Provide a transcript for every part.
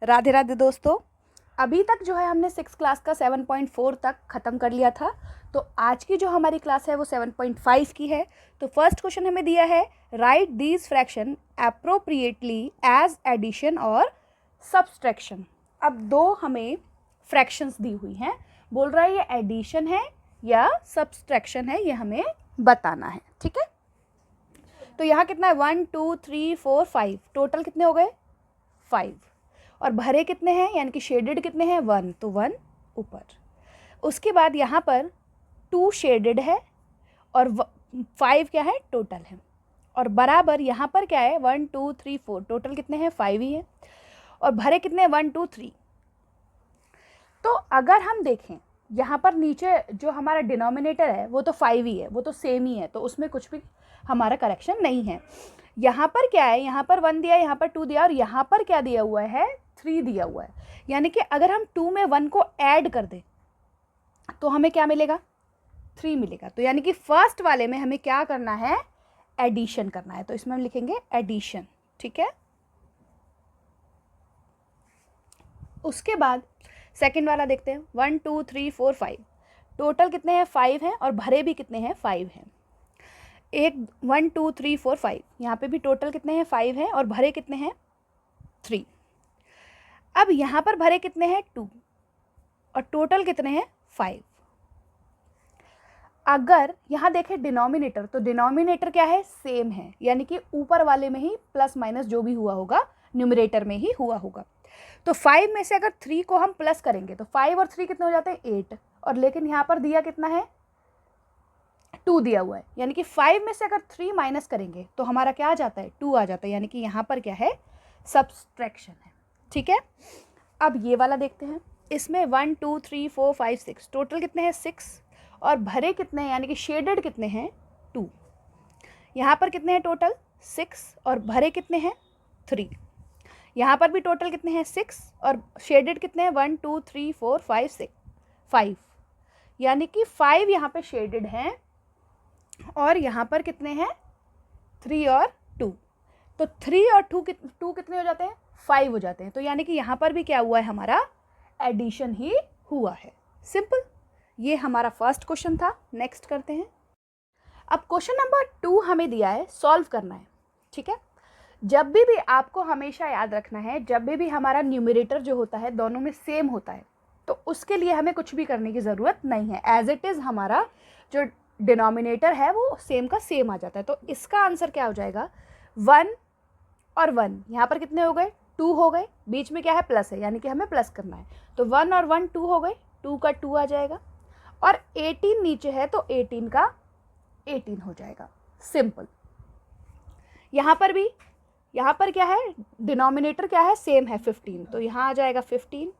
राधे राधे दोस्तों। अभी तक जो है हमने 6 क्लास का 7.4 तक ख़त्म कर लिया था। तो आज की जो हमारी क्लास है वो 7.5 की है। तो फर्स्ट क्वेश्चन हमें दिया है, write these fraction appropriately as addition और सब्सट्रैक्शन। अब दो हमें फ्रैक्शंस दी हुई हैं, बोल रहा है ये एडिशन है या सब्सट्रैक्शन है, ये हमें बताना है। ठीक है, तो यहाँ कितना है 1 2 3 4 5, टोटल कितने हो गए 5। और भरे कितने हैं यानी कि शेडेड कितने हैं 1, तो 1 ऊपर। उसके बाद यहाँ पर 2 शेडेड है और 5 क्या है टोटल है। और बराबर यहाँ पर क्या है 1 2 3 4, टोटल कितने हैं 5 ही है। और भरे कितने हैं 1 2 3। तो अगर हम देखें यहाँ पर नीचे जो हमारा डिनोमिनेटर है वो तो 5 ही है, वो तो सेम ही है, तो उसमें कुछ भी हमारा करेक्शन नहीं है। यहाँ पर क्या है, यहाँ पर 1 दिया, यहाँ पर 2 दिया और यहाँ पर क्या दिया हुआ है 3 दिया हुआ है। यानी कि अगर हम 2 में 1 को ऐड कर दें तो हमें क्या मिलेगा 3 मिलेगा। तो यानी कि फर्स्ट वाले में हमें क्या करना है, एडिशन करना है। तो इसमें हम लिखेंगे एडिशन। ठीक है, उसके बाद सेकंड वाला देखते हैं 1 2 3 4 5, टोटल कितने हैं 5 हैं और भरे भी कितने हैं 5 हैं। एक 1 2 3 4 5, यहाँ पे भी टोटल कितने हैं 5 हैं और भरे कितने हैं 3। अब यहाँ पर भरे कितने हैं 2 और टोटल कितने हैं 5। अगर यहाँ देखें डिनोमिनेटर, तो डिनोमिनेटर क्या है सेम है, यानी कि ऊपर वाले में ही प्लस माइनस जो भी हुआ होगा न्यूमरेटर में ही हुआ होगा। तो 5 में से अगर 3 को हम प्लस करेंगे तो 5 और 3 कितने हो जाते हैं 8। और लेकिन यहाँ पर दिया कितना है 2 दिया हुआ है, यानी कि 5 में से अगर 3 माइनस करेंगे तो हमारा क्या आ जाता है 2 आ जाता है, यानी कि यहाँ पर क्या है सब्सट्रैक्शन है। ठीक है, अब ये वाला देखते हैं। इसमें 1 2 3 4 5 6, टोटल कितने हैं 6 और भरे कितने हैं यानी कि शेडेड कितने हैं 2। यहाँ पर कितने हैं टोटल 6 और भरे कितने हैं 3। यहाँ पर भी टोटल कितने हैं 6 और शेडेड कितने हैं 1 2 3 4 5 6 5, यानी कि 5 यहाँ पे शेडेड हैं और यहाँ पर कितने हैं 3 और 2। तो 3 और 2 कितने हो जाते हैं 5 हो जाते हैं। तो यानी कि यहाँ पर भी क्या हुआ है हमारा एडिशन ही हुआ है। सिंपल, ये हमारा फर्स्ट क्वेश्चन था। नेक्स्ट करते हैं। अब क्वेश्चन नंबर 2 हमें दिया है, सॉल्व करना है। ठीक है, जब भी आपको हमेशा याद रखना है, जब भी हमारा न्यूमरेटर जो होता है दोनों में सेम होता है तो उसके लिए हमें कुछ भी करने की ज़रूरत नहीं है। एज इट इज़ हमारा जो डिनोमिनेटर है वो सेम का सेम आ जाता है। तो इसका आंसर क्या हो जाएगा 1 और 1, यहाँ पर कितने हो गए 2 हो गए, बीच में क्या है प्लस है यानी कि हमें प्लस करना है। तो 1 और 1 2 हो गए, 2 का 2 आ जाएगा और 18 नीचे है तो 18 का 18 हो जाएगा। सिंपल। यहाँ पर भी, यहाँ पर क्या है डिनोमिनेटर क्या है सेम है 15, तो यहाँ आ जाएगा 15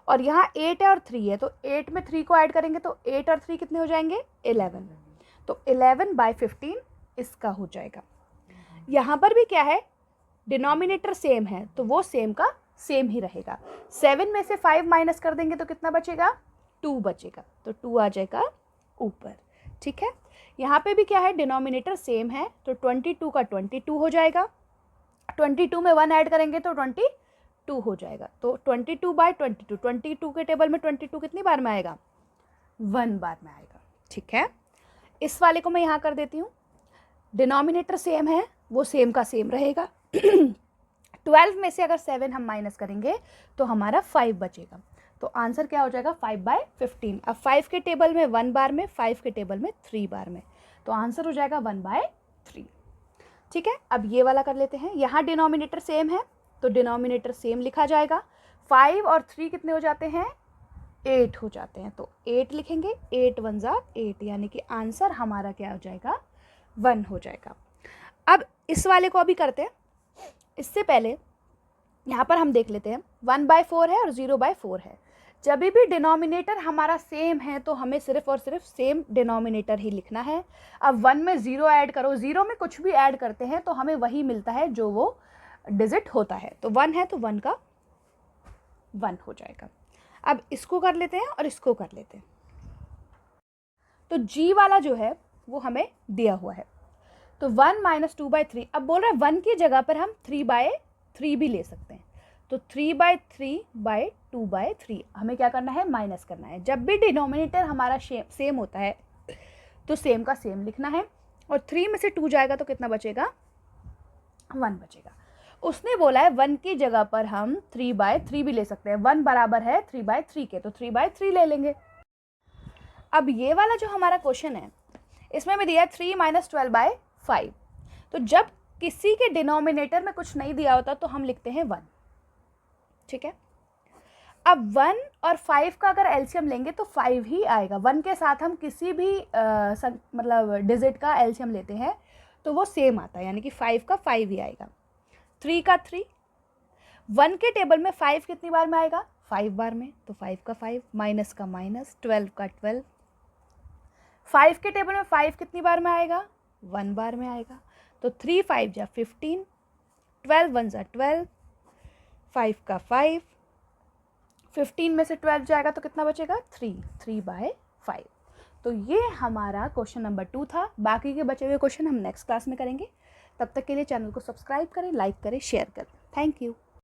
और यहाँ 8 है और 3 है तो 8 में 3 को ऐड करेंगे तो 8 और 3 कितने हो जाएंगे 11, तो 11/15 इसका हो जाएगा। यहाँ पर भी क्या है डिनोमिनेटर सेम है तो वो सेम का सेम ही रहेगा। 7 में से 5 माइनस कर देंगे तो कितना बचेगा 2 बचेगा, तो 2 आ जाएगा ऊपर। ठीक है, यहाँ पे भी क्या है डिनोमिनेटर सेम है तो 22 का 22 हो जाएगा, 22 में 1 ऐड करेंगे तो 22 हो जाएगा। तो 22/22, 22 के टेबल में 22 कितनी बार में आएगा 1 बार में आएगा। ठीक है, इस वाले को मैं यहाँ कर देती हूँ। डिनोमिनेटर सेम है वो सेम का सेम रहेगा। 12 में से अगर 7 हम माइनस करेंगे तो हमारा 5 बचेगा, तो आंसर क्या हो जाएगा 5/15। अब 5 के टेबल में 1 बार में, 5 के टेबल में 3 बार में, तो आंसर हो जाएगा 1/3। ठीक है, अब ये वाला कर लेते हैं। यहाँ डिनोमिनेटर सेम है तो डिनोमिनेटर सेम लिखा जाएगा। 5 और 3 कितने हो जाते हैं 8 हो जाते हैं, तो 8 लिखेंगे, 8 1 जा 8, यानी कि आंसर हमारा क्या हो जाएगा 1 हो जाएगा। अब इस वाले को अभी करते हैं। इससे पहले यहाँ पर हम देख लेते हैं 1/4 है और 0/4 है। जब भी डिनोमिनेटर हमारा सेम है तो हमें सिर्फ और सिर्फ सेम डिनोमिनेटर ही लिखना है। अब 1 में 0 ऐड करो, 0 में कुछ भी ऐड करते हैं तो हमें वही मिलता है जो वो डिजिट होता है। तो 1 है तो 1 का 1 हो जाएगा। अब इसको कर लेते हैं और इसको कर लेते हैं। तो जी वाला जो है वो हमें दिया हुआ है, तो 1 - 2/3। अब बोल रहा है 1 की जगह पर हम 3/3 भी ले सकते हैं। तो 3/3/2/3 हमें क्या करना है, माइनस करना है। जब भी डिनोमिनेटर हमारा सेम होता है तो सेम का सेम लिखना है, और 3 में से 2 जाएगा तो कितना बचेगा, 1 बचेगा। उसने बोला है 1 की जगह पर हम 3/3 भी ले सकते हैं, 1 बराबर है 3/3 के, तो 3/3 ले लेंगे। अब ये वाला जो हमारा क्वेश्चन है इसमें भी दिया है 3 - 12/5। तो जब किसी के डिनोमिनेटर में कुछ नहीं दिया होता तो हम लिखते हैं 1, ठीक है। अब 1 और 5 का अगर एलसीएम लेंगे तो 5 ही आएगा। 1 के साथ हम किसी भी मतलब डिजिट का एलसीएम लेते हैं तो वो सेम आता है, यानी कि 5 का 5 ही आएगा। 3 का 3, 1 के टेबल में 5 कितनी बार में आएगा, 5 बार में, तो 5 का 5, माइनस का माइनस, 12 का 12। 5 के टेबल में 5 कितनी बार में आएगा, 1 बार में आएगा, तो 3 5 जा 15, 12 1 जा 12, 5 का 5, 15 में से 12 जाएगा तो कितना बचेगा, 3/5। तो ये हमारा क्वेश्चन नंबर 2 था। बाकी के बचे हुए क्वेश्चन हम नेक्स्ट क्लास में करेंगे। तब तक के लिए चैनल को सब्सक्राइब करें, लाइक करें, शेयर करें। Thank you.